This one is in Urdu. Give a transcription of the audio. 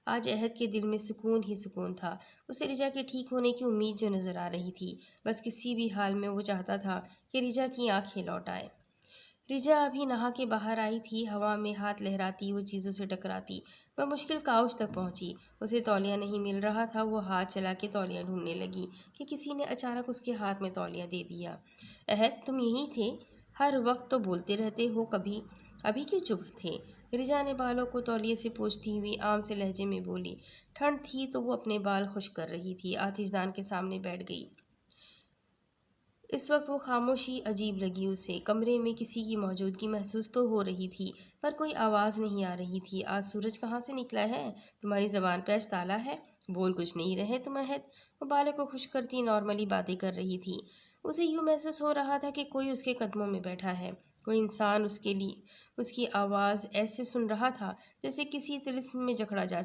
آج عہد کے دل میں سکون ہی سکون تھا۔ اسے رجا کے ٹھیک ہونے کی امید جو نظر آ رہی تھی، بس کسی بھی حال میں وہ چاہتا تھا کہ رجا کی آنکھیں لوٹ آئیں۔ رجا ابھی نہا کے باہر آئی تھی، ہوا میں ہاتھ لہراتی وہ چیزوں سے ٹکراتی، بمشکل کاؤچ تک پہنچی۔ اسے تولیہ نہیں مل رہا تھا، وہ ہاتھ چلا کے تولیہ ڈھونڈنے لگی کہ کسی نے اچانک اس کے ہاتھ میں تولیہ دے دیا۔ عہد، تم یہیں تھے؟ ہر وقت تو بولتے رہتے ہو، کبھی ابھی کیوں چپ تھے؟ رجا نے بالوں کو تولیے سے پوچھتی ہوئی عام سے لہجے میں بولی۔ ٹھنڈ تھی تو وہ اپنے بال خشک کر رہی تھی، آتش دان کے سامنے بیٹھ گئی۔ اس وقت وہ خاموشی عجیب لگی اسے۔ کمرے میں کسی کی موجودگی محسوس تو ہو رہی تھی، پر کوئی آواز نہیں آ رہی تھی۔ آج سورج کہاں سے نکلا ہے؟ تمہاری زبان پہ آج تالا ہے؟ بول کچھ نہیں رہے تم عہد؟ وہ بالوں کو خشک کرتی نارملی باتیں کر رہی تھی۔ اسے یوں محسوس ہو رہا تھا کہ کوئی اس کے قدموں میں بیٹھا ہے، کوئی انسان اس کی آواز ایسے سن رہا تھا جیسے کسی طلسم میں جکڑا جا